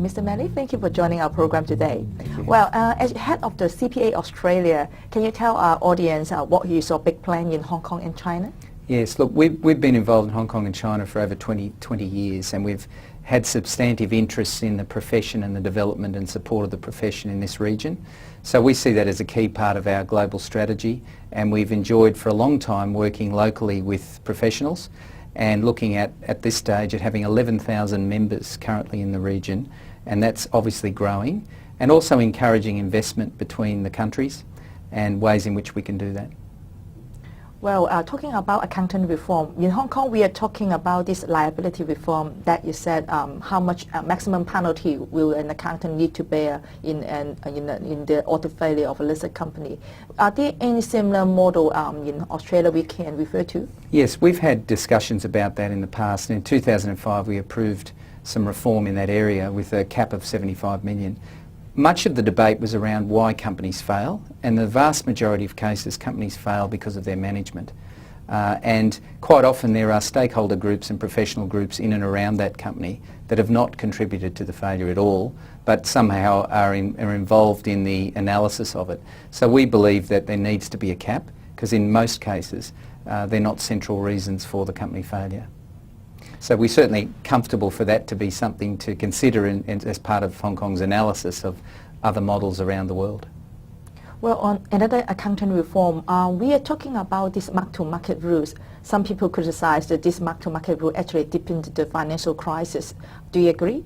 Mr. Melly, thank you for joining our program today. Well, as head of the CPA Australia, can you tell our audience what is your big plan in Hong Kong and China? Yes, look, we've been involved in Hong Kong and China for over 20 years, and we've had substantive interests in the profession and the development and support of the profession in this region. So we see that as a key part of our global strategy, and we've enjoyed for a long time working locally with professionals and looking at this stage at having 11,000 members currently in the region, and that's obviously growing, and also encouraging investment between the countries and ways in which we can do that. Well, talking about accounting reform, in Hong Kong we are talking about this liability reform that you said how much maximum penalty will an accountant need to bear in the audit failure of a listed company. Are there any similar model in Australia we can refer to? Yes, we've had discussions about that in the past. In 2005 we approved some reform in that area with a cap of 75 million. Much of the debate was around why companies fail, and the vast majority of cases companies fail because of their management. And quite often there are stakeholder groups and professional groups in and around that company that have not contributed to the failure at all, but somehow are involved in the analysis of it. So we believe that there needs to be a cap, because in most cases they're not central reasons for the company failure. So we're certainly comfortable for that to be something to consider as part of Hong Kong's analysis of other models around the world. Well, on another accounting reform, we are talking about these mark-to-market rules. Some people criticize that this mark-to-market rule actually deepened the financial crisis. Do you agree?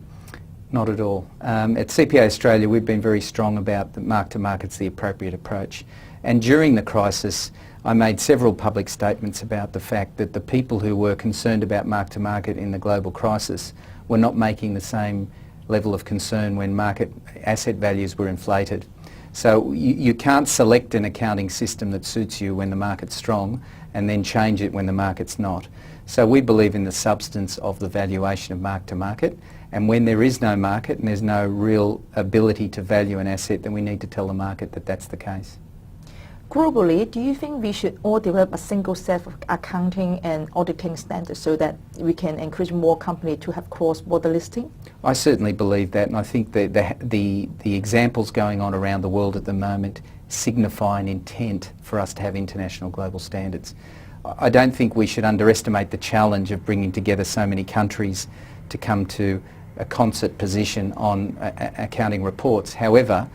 Not at all. At CPA Australia we've been very strong about that mark-to-market's the appropriate approach. And during the crisis I made several public statements about the fact that the people who were concerned about mark-to-market in the global crisis were not making the same level of concern when market asset values were inflated. So you can't select an accounting system that suits you when the market's strong and then change it when the market's not. So we believe in the substance of the valuation of mark-to-market, and when there is no market and there's no real ability to value an asset, then we need to tell the market that that's the case. Globally, do you think we should all develop a single set of accounting and auditing standards so that we can encourage more companies to have cross-border listing? I certainly believe that, and I think that the examples going on around the world at the moment signify an intent for us to have international global standards. I don't think we should underestimate the challenge of bringing together so many countries to come to a concert position on accounting reports. However,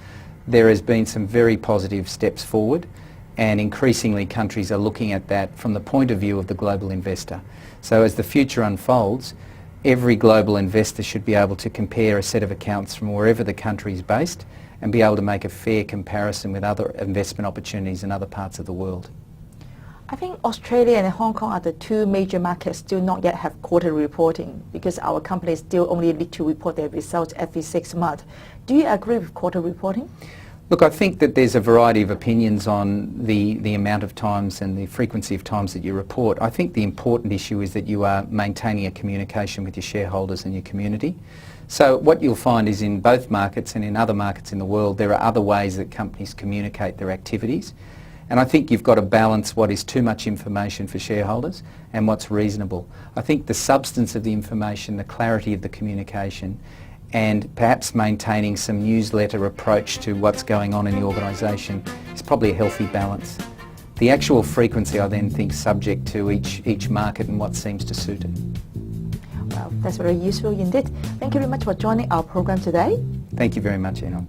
there has been some very positive steps forward, and increasingly countries are looking at that from the point of view of the global investor. So as the future unfolds, every global investor should be able to compare a set of accounts from wherever the country is based and be able to make a fair comparison with other investment opportunities in other parts of the world. I think Australia and Hong Kong are the two major markets still not yet have quarterly reporting, because our companies still only need to report their results every 6 months. Do you agree with quarter reporting? Look, I think that there's a variety of opinions on the amount of times and the frequency of times that you report. I think the important issue is that you are maintaining a communication with your shareholders and your community. So what you'll find is in both markets and in other markets in the world, there are other ways that companies communicate their activities. And I think you've got to balance what is too much information for shareholders and what's reasonable. I think the substance of the information, the clarity of the communication, and perhaps maintaining some newsletter approach to what's going on in the organisation is probably a healthy balance. The actual frequency, I then think, subject to each market and what seems to suit it. Well, that's very useful indeed. Thank you very much for joining our program today. Thank you very much, Enon.